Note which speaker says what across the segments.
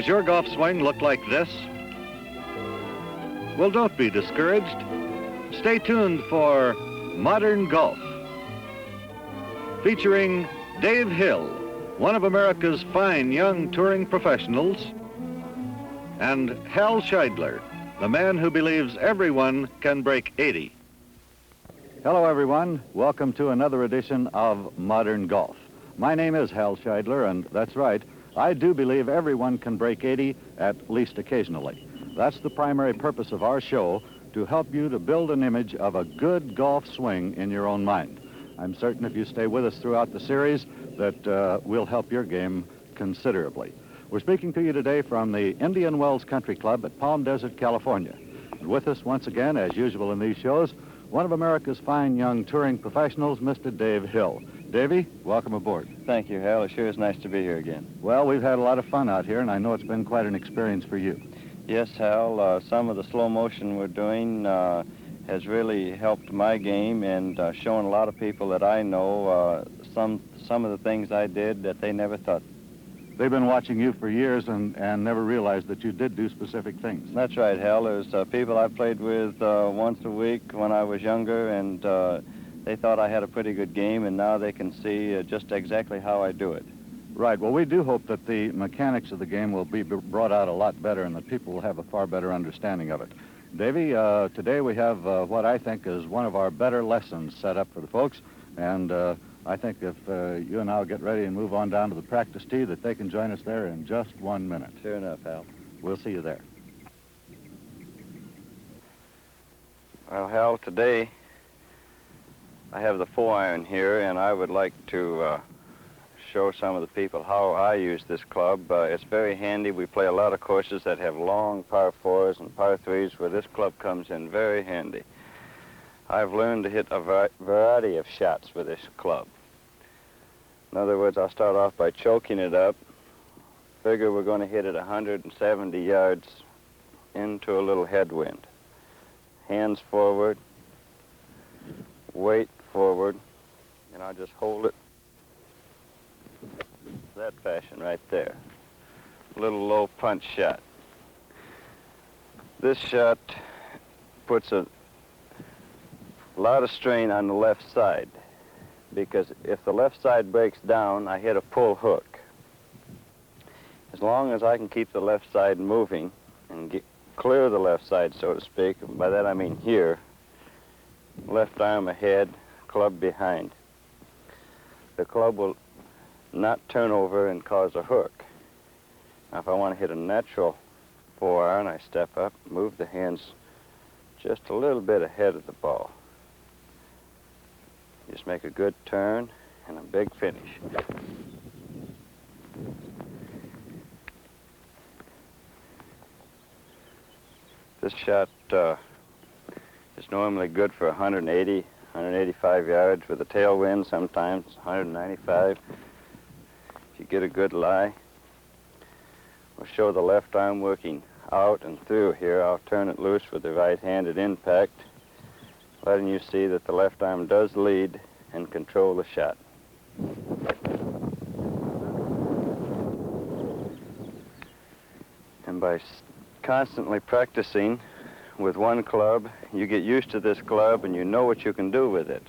Speaker 1: Does your golf swing look like this? Well, don't be discouraged. Stay tuned for Modern Golf, featuring Dave Hill, one of America's fine young touring professionals, and Hal Scheidler, the man who believes everyone can break 80. Hello, everyone. Welcome to another edition of Modern Golf. My name is Hal Scheidler, and that's right, I do believe everyone can break 80 at least occasionally. That's the primary purpose of our show, to help you to build an image of a good golf swing in your own mind. I'm certain if you stay with us throughout the series that we'll help your game considerably. We're speaking to you today from the Indian Wells Country Club at Palm Desert, California. And with us once again, as usual in these shows, one of America's fine young touring professionals, Mr. Dave Hill. Davey, welcome aboard.
Speaker 2: Thank you, Hal. It sure is nice to be here again.
Speaker 1: Well, we've had a lot of fun out here, and I know it's been quite an experience for you.
Speaker 2: Yes, Hal. Some of the slow motion we're doing has really helped my game and shown a lot of people that I know some of the things I did that they never thought.
Speaker 1: They've been watching you for years and never realized that you did do specific things.
Speaker 2: That's right, Hal. There's people I played with once a week when I was younger, and they thought I had a pretty good game, and now they can see just exactly how I do it.
Speaker 1: Right. Well, we do hope that the mechanics of the game will be brought out a lot better and that people will have a far better understanding of it. Davey, today we have what I think is one of our better lessons set up for the folks, and I think if you and I will get ready and move on down to the practice tee, that they can join us there in just 1 minute.
Speaker 2: Sure enough, Hal.
Speaker 1: We'll see you there.
Speaker 2: Well, Hal, today I have the 4-iron here, and I would like to show some of the people how I use this club. It's very handy. We play a lot of courses that have long par 4s and par 3s where this club comes in very handy. I've learned to hit a variety of shots with this club. In other words, I'll start off by choking it up. Figure we're going to hit it 170 yards into a little headwind. Hands forward, weight forward, and I'll just hold it that fashion right there. A little low punch shot. This shot puts a lot of strain on the left side, because if the left side breaks down, I hit a pull hook. As long as I can keep the left side moving and clear the left side, so to speak, by that I mean here, left arm ahead, club behind, the club will not turn over and cause a hook. Now, if I want to hit a natural 4-iron, I step up, move the hands just a little bit ahead of the ball. Just make a good turn and a big finish. This shot is normally good for 180, 185 yards with a tailwind, sometimes 195. If you get a good lie, we'll show the left arm working out and through here. I'll turn it loose with the right-handed impact, letting you see that the left arm does lead and control the shot. And by constantly practicing with one club, you get used to this club and you know what you can do with it.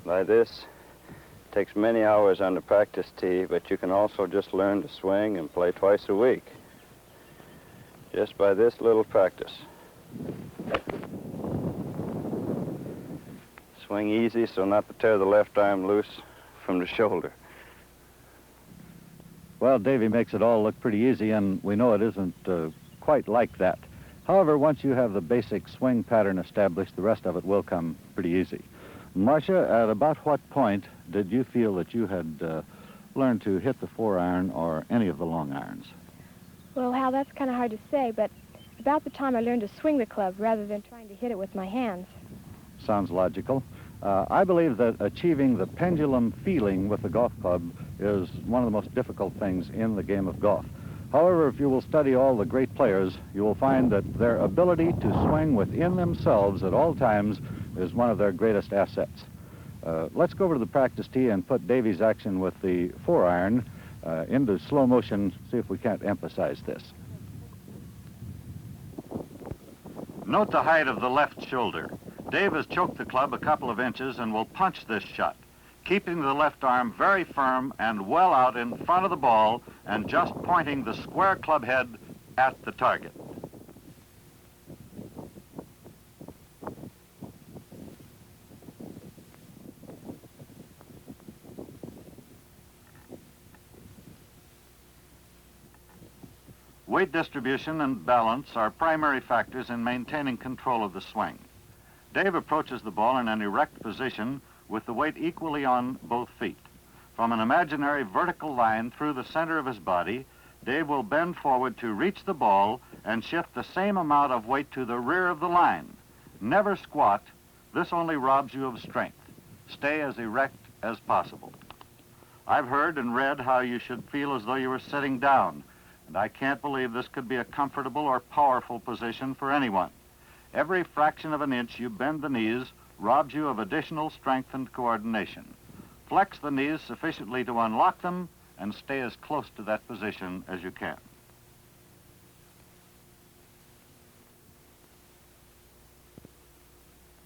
Speaker 2: By this, it takes many hours on the practice tee, but you can also just learn to swing and play twice a week, just by this little practice. Swing easy so not to tear the left arm loose from the shoulder.
Speaker 1: Well, Davey makes it all look pretty easy, and we know it isn't quite like that. However, once you have the basic swing pattern established, the rest of it will come pretty easy. Marcia, at about what point did you feel that you had learned to hit the 4-iron or any of the long irons?
Speaker 3: Well, Hal, that's kind of hard to say, but about the time I learned to swing the club rather than trying to hit it with my hands.
Speaker 1: Sounds logical. I believe that achieving the pendulum feeling with the golf club is one of the most difficult things in the game of golf. However, if you will study all the great players, you will find that their ability to swing within themselves at all times is one of their greatest assets. Let's go over to the practice tee and put Davey's action with the 4-iron into slow motion, see if we can't emphasize this. Note the height of the left shoulder. Dave has choked the club a couple of inches and will punch this shot, keeping the left arm very firm and well out in front of the ball and just pointing the square club head at the target. Weight distribution and balance are primary factors in maintaining control of the swing. Dave approaches the ball in an erect position with the weight equally on both feet. From an imaginary vertical line through the center of his body, Dave will bend forward to reach the ball and shift the same amount of weight to the rear of the line. Never squat. This only robs you of strength. Stay as erect as possible. I've heard and read how you should feel as though you were sitting down, and I can't believe this could be a comfortable or powerful position for anyone. Every fraction of an inch you bend the knees robs you of additional strength and coordination. Flex the knees sufficiently to unlock them and stay as close to that position as you can.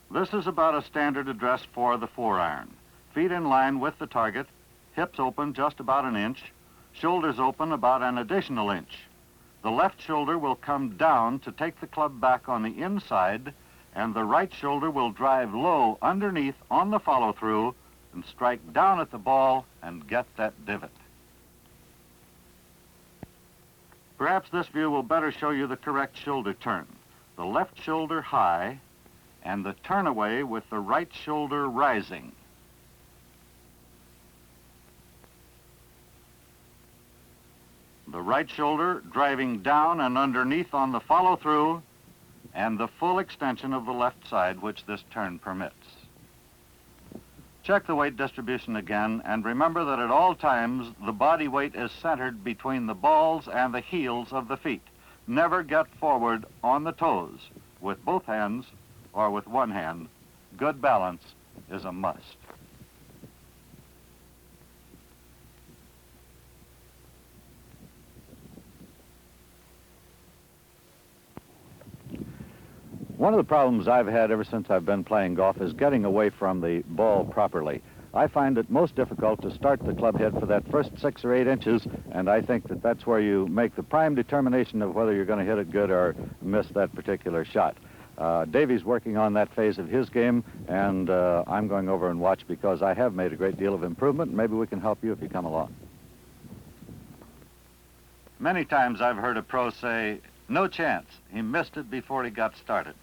Speaker 1: This is about a standard address for the 4-iron. Feet in line with the target, hips open just about an inch, shoulders open about an additional inch. The left shoulder will come down to take the club back on the inside, and the right shoulder will drive low underneath on the follow-through and strike down at the ball and get that divot. Perhaps this view will better show you the correct shoulder turn. The left shoulder high and the turn away with the right shoulder rising. The right shoulder driving down and underneath on the follow-through, and the full extension of the left side, which this turn permits. Check the weight distribution again, and remember that at all times, the body weight is centered between the balls and the heels of the feet. Never get forward on the toes with both hands or with one hand. Good balance is a must. One of the problems I've had ever since I've been playing golf is getting away from the ball properly. I find it most difficult to start the club head for that first 6 or 8 inches, and I think that that's where you make the prime determination of whether you're going to hit it good or miss that particular shot. Davey's working on that phase of his game, and I'm going over and watch because I have made a great deal of improvement. Maybe we can help you if you come along. Many times I've heard a pro say, "No chance, he missed it before he got started."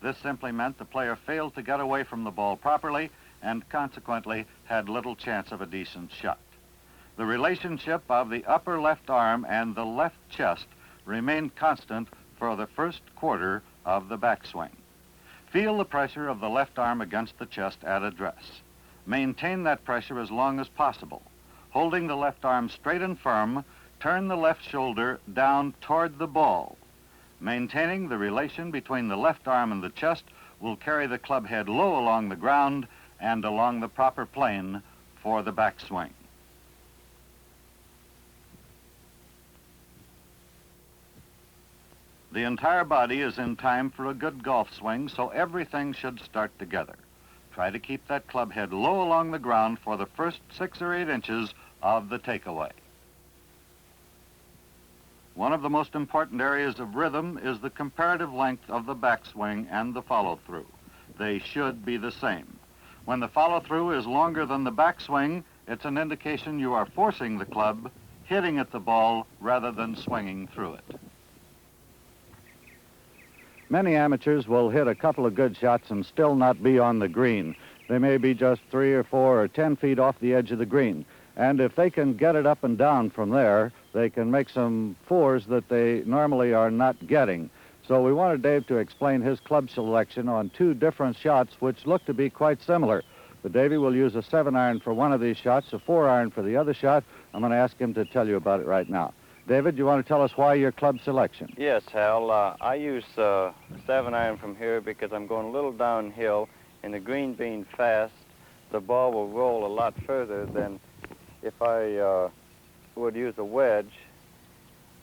Speaker 1: This simply meant the player failed to get away from the ball properly and consequently had little chance of a decent shot. The relationship of the upper left arm and the left chest remained constant for the first quarter of the backswing. Feel the pressure of the left arm against the chest at address. Maintain that pressure as long as possible. Holding the left arm straight and firm, turn the left shoulder down toward the ball. Maintaining the relation between the left arm and the chest will carry the club head low along the ground and along the proper plane for the backswing. The entire body is in time for a good golf swing, so everything should start together. Try to keep that club head low along the ground for the first 6 or 8 inches of the takeaway. One of the most important areas of rhythm is the comparative length of the backswing and the follow-through. They should be the same. When the follow-through is longer than the backswing, it's an indication you are forcing the club, hitting at the ball rather than swinging through it. Many amateurs will hit a couple of good shots and still not be on the green. They may be just 3 or 4 or 10 feet off the edge of the green. And if they can get it up and down from there, they can make some 4s that they normally are not getting. So we wanted Dave to explain his club selection on 2 different shots which look to be quite similar. But Davey will use a 7-iron for one of these shots, a 4-iron for the other shot. I'm going to ask him to tell you about it right now. David, you want to tell us why your club selection?
Speaker 2: Yes, Hal. I use 7-iron from here because I'm going a little downhill, and the green being fast, the ball will roll a lot further than if I would use a wedge,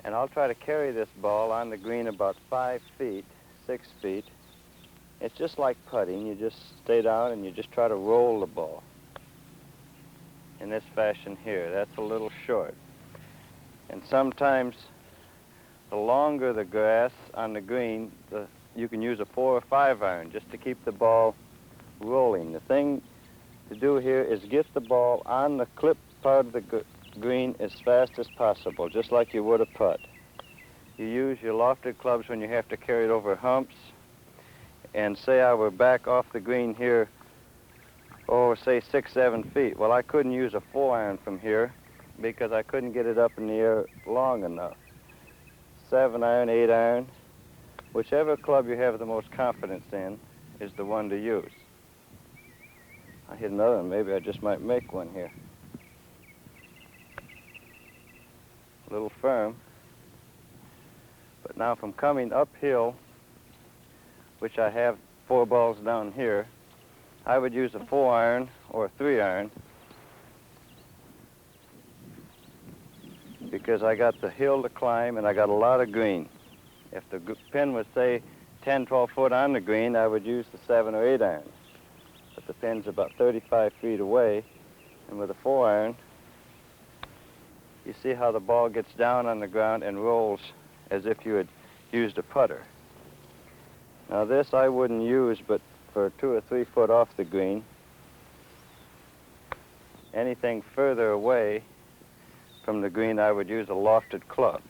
Speaker 2: and I'll try to carry this ball on the green about 5 feet, 6 feet. It's just like putting. You just stay down and you just try to roll the ball in this fashion here. That's a little short. And sometimes the longer the grass on the green, you can use a 4 or 5 iron just to keep the ball rolling. The thing to do here is get the ball on the clip part of the green as fast as possible, just like you would a putt. You use your lofted clubs when you have to carry it over humps. And say I were back off the green here, say 6, 7 feet. Well, I couldn't use a 4 iron from here because I couldn't get it up in the air long enough. 7 iron, 8 iron, whichever club you have the most confidence in is the one to use. I hit another one. Maybe I just might make one here. A little firm. But now from coming uphill, which I have 4 balls down here, I would use a 4 iron or a 3 iron because I got the hill to climb and I got a lot of green. If the pin was, say, 10, 12 foot on the green, I would use the 7 or 8 iron. But the pin's about 35 feet away, and with a 4 iron, you see how the ball gets down on the ground and rolls as if you had used a putter. Now this I wouldn't use but for 2 or 3 foot off the green. Anything further away from the green, I would use a lofted club,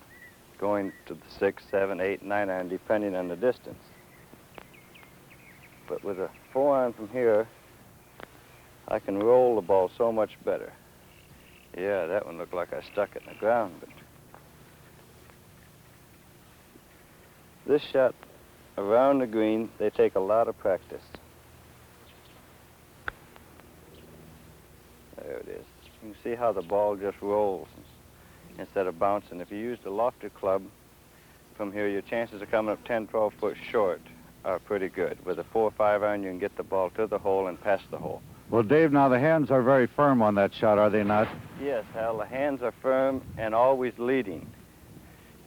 Speaker 2: going to the 6, 7, 8, 9 iron, depending on the distance. But with a 4 iron from here, I can roll the ball so much better. Yeah, that one looked like I stuck it in the ground, but this shot around the green, they take a lot of practice. There it is. You can see how the ball just rolls instead of bouncing. If you use the lofted club from here, your chances of coming up 10, 12 foot short are pretty good. With a 4 or 5 iron, you can get the ball to the hole and past the hole.
Speaker 1: Well, Dave, now the hands are very firm on that shot, are they not?
Speaker 2: Yes, Hal, the hands are firm and always leading.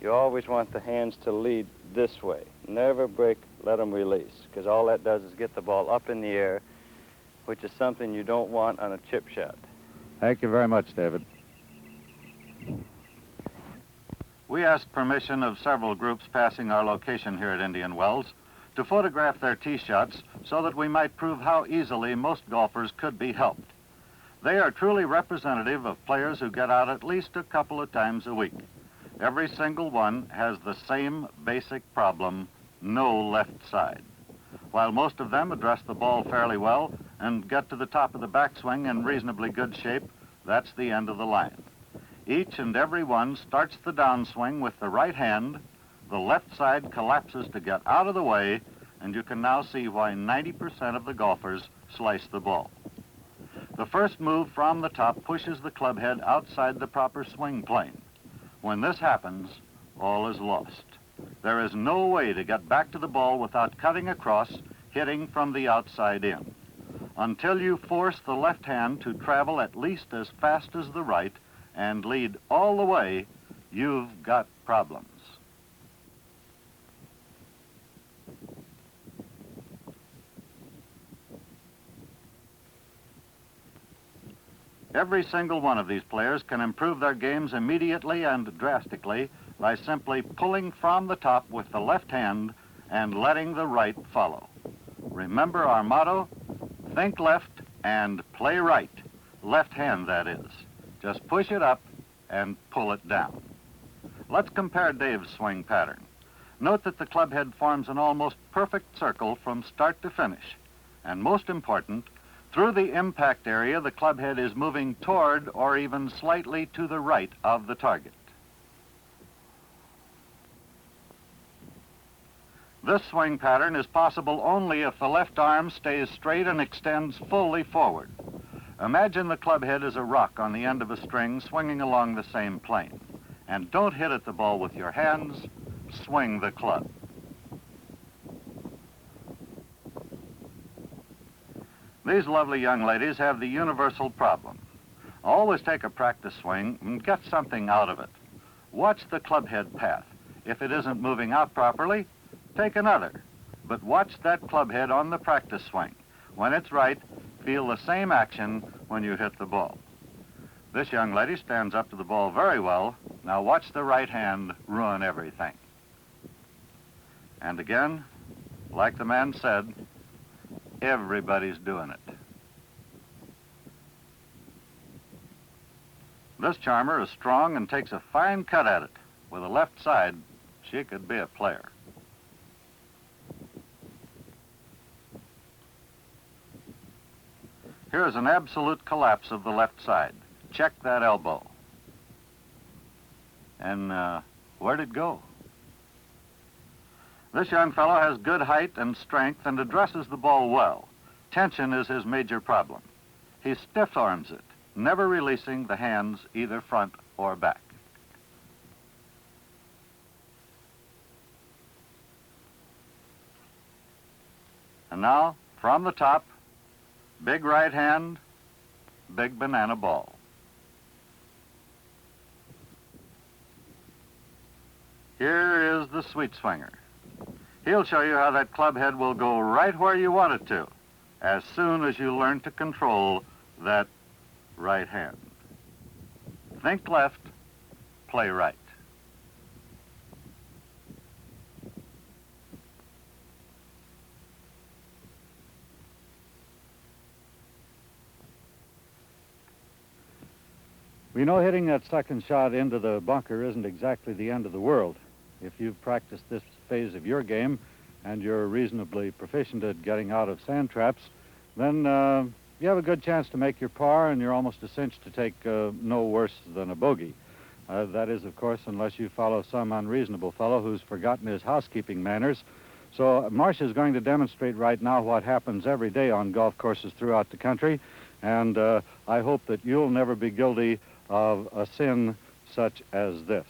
Speaker 2: You always want the hands to lead this way. Never break, let them release, because all that does is get the ball up in the air, which is something you don't want on a chip shot.
Speaker 1: Thank you very much, David. We asked permission of several groups passing our location here at Indian Wells to photograph their tee shots so that we might prove how easily most golfers could be helped. They are truly representative of players who get out at least a couple of times a week. Every single one has the same basic problem: no left side. While most of them address the ball fairly well and get to the top of the backswing in reasonably good shape, that's the end of the line. Each and every one starts the downswing with the right hand, the left side collapses to get out of the way, and you can now see why 90% of the golfers slice the ball. The first move from the top pushes the club head outside the proper swing plane. When this happens, all is lost. There is no way to get back to the ball without cutting across, hitting from the outside in. Until you force the left hand to travel at least as fast as the right and lead all the way, you've got problems. Every single one of these players can improve their games immediately and drastically by simply pulling from the top with the left hand and letting the right follow. Remember our motto: think left and play right. Left hand, that is. Just push it up and pull it down. Let's compare Dave's swing pattern. Note that the club head forms an almost perfect circle from start to finish. And most important, through the impact area, the club head is moving toward or even slightly to the right of the target. This swing pattern is possible only if the left arm stays straight and extends fully forward. Imagine the club head as a rock on the end of a string swinging along the same plane. And don't hit at the ball with your hands, swing the club. These lovely young ladies have the universal problem. Always take a practice swing and get something out of it. Watch the club head path. If it isn't moving out properly, take another. But watch that club head on the practice swing. When it's right, feel the same action when you hit the ball. This young lady stands up to the ball very well. Now watch the right hand ruin everything. And again, like the man said, everybody's doing it. This charmer is strong and takes a fine cut at it. With a left side, she could be a player. Here's an absolute collapse of the left side. Check that elbow. And where'd it go? This young fellow has good height and strength and addresses the ball well. Tension is his major problem. He stiff arms it, never releasing the hands either front or back. And now, from the top, big right hand, big banana ball. Here is the sweet swinger. He'll show you how that club head will go right where you want it to, as soon as you learn to control that right hand. Think left, play right.
Speaker 4: We know hitting that second shot into the bunker isn't exactly the end of the world. If you've practiced this phase of your game and you're reasonably proficient at getting out of sand traps, then you have a good chance to make your par, and you're almost a cinch to take no worse than a bogey. That is, of course, unless you follow some unreasonable fellow who's forgotten his housekeeping manners. So Marcia is going to demonstrate right now what happens every day on golf courses throughout the country, and I hope that you'll never be guilty of a sin such as this.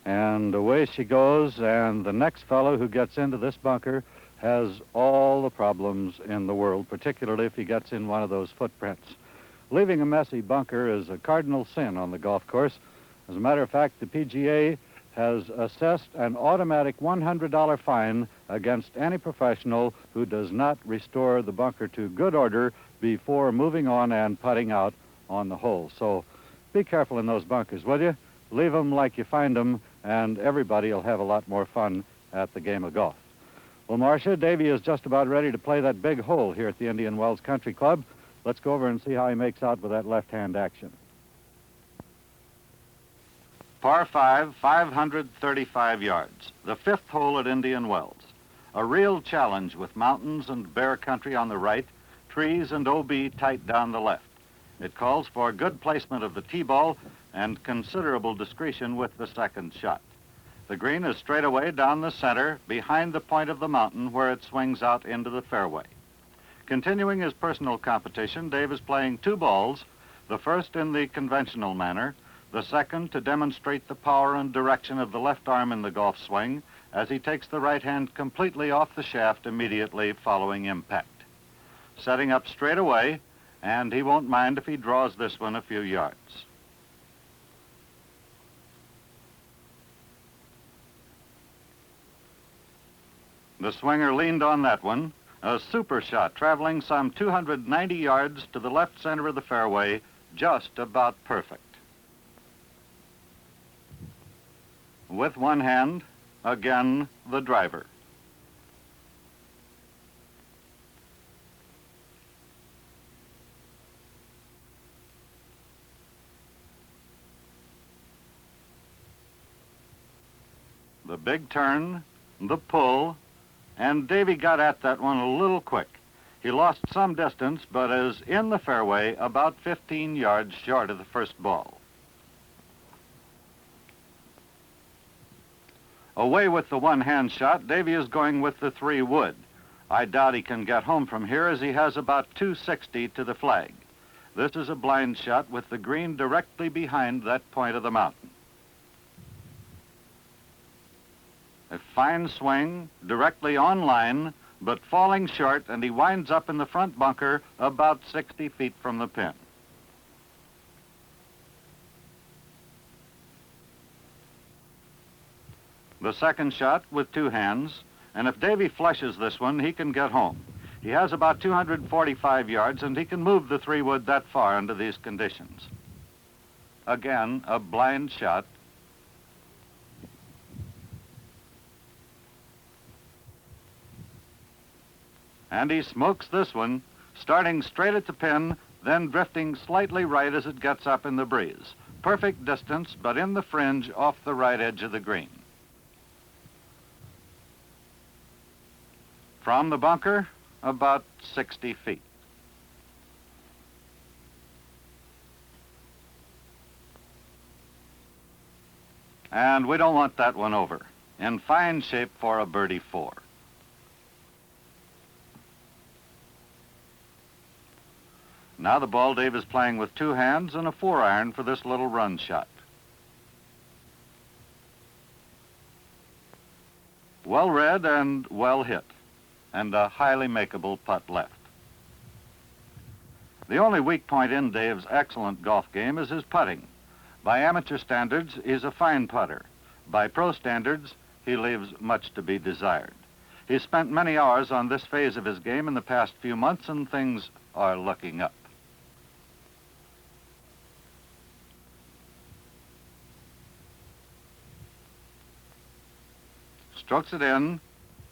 Speaker 4: And away she goes, and the next fellow who gets into this bunker has all the problems in the world, particularly if he gets in one of those footprints. Leaving a messy bunker is a cardinal sin on the golf course. As a matter of fact, the PGA has assessed an automatic $100 fine against any professional who does not restore the bunker to good order before moving on and putting out on the hole. So be careful in those bunkers, will you? Leave them like you find them, and everybody will have a lot more fun at the game of golf. Well, Marcia, Davy is just about ready to play that big hole here at the Indian Wells Country Club. Let's go over and see how he makes out with that left-hand action.
Speaker 1: Par 5, 535 yards. The fifth hole at Indian Wells. A real challenge with mountains and bare country on the right, trees and OB tight down the left. It calls for good placement of the tee ball and considerable discretion with the second shot. The green is straight away down the center, behind the point of the mountain where it swings out into the fairway. Continuing his personal competition, Dave is playing two balls, the first in the conventional manner, the second to demonstrate the power and direction of the left arm in the golf swing as he takes the right hand completely off the shaft immediately following impact. Setting up straight away, and he won't mind if he draws this one a few yards. The swinger leaned on that one, a super shot traveling some 290 yards to the left center of the fairway, just about perfect. With one hand, again, the driver. The big turn, the pull, and Davy got at that one a little quick. He lost some distance, but is in the fairway about 15 yards short of the first ball. Away with the one-hand shot, Davy is going with the 3-wood. I doubt he can get home from here as he has about 260 to the flag. This is a blind shot with the green directly behind that point of the mountain. A fine swing, directly on line,
Speaker 4: but falling short, and he winds up in the front bunker about 60 feet from the pin. The second shot with 2 hands, and if Davy flushes this one, he can get home. He has about 245 yards, and he can move the 3-wood that far under these conditions. Again, a blind shot. And he smokes this one, starting straight at the pin, then drifting slightly right as it gets up in the breeze. Perfect distance, but in the fringe off the right edge of the green. From the bunker, about 60 feet. And we don't want that one over. In fine shape for a birdie 4. Now the ball Dave is playing with 2 hands and a 4-iron for this little run shot. Well read and well hit, and a highly makeable putt left. The only weak point in Dave's excellent golf game is his putting. By amateur standards, he's a fine putter. By pro standards, he leaves much to be desired. He's spent many hours on this phase of his game in the past few months, and things are looking up. Strokes it in,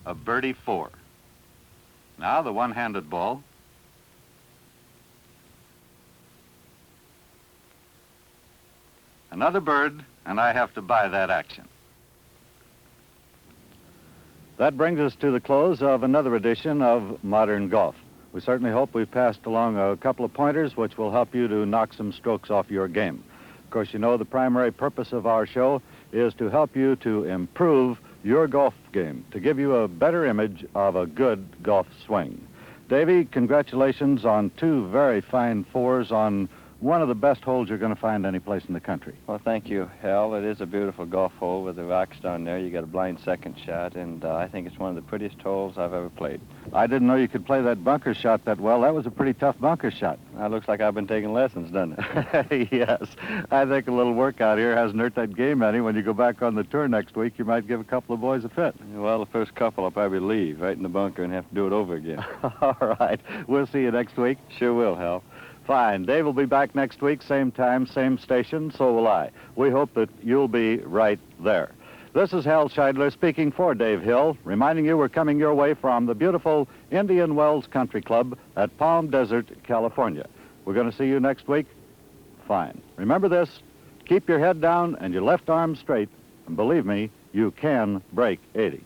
Speaker 4: a birdie 4. Now the one-handed ball. Another bird, and I have to buy that action. That brings us to the close of another edition of Modern Golf. We certainly hope we've passed along a couple of pointers which will help you to knock some strokes off your game. Of course, you know the primary purpose of our show is to help you to improve your golf game, to give you a better image of a good golf swing. Davy, congratulations on 2 very fine 4s on one of the best holes you're going to find any place in the country.
Speaker 2: Well, thank you, Hal. It is a beautiful golf hole with the rocks down there. You got a blind second shot, and I think it's one of the prettiest holes I've ever played.
Speaker 4: I didn't know you could play that bunker shot that well. That was a pretty tough bunker shot.
Speaker 2: That looks like I've been taking lessons, doesn't it?
Speaker 4: Yes. I think a little workout here hasn't hurt that game any. When you go back on the tour next week, you might give a couple of boys a fit.
Speaker 2: Well, the first couple I'll probably leave right in the bunker and have to do it over again.
Speaker 4: All right. We'll see you next week.
Speaker 2: Sure will, Hal.
Speaker 4: Fine. Dave will be back next week, same time, same station, so will I. We hope that you'll be right there. This is Hal Scheidler speaking for Dave Hill, reminding you we're coming your way from the beautiful Indian Wells Country Club at Palm Desert, California. We're going to see you next week. Fine. Remember this, keep your head down and your left arm straight, and believe me, you can break 80.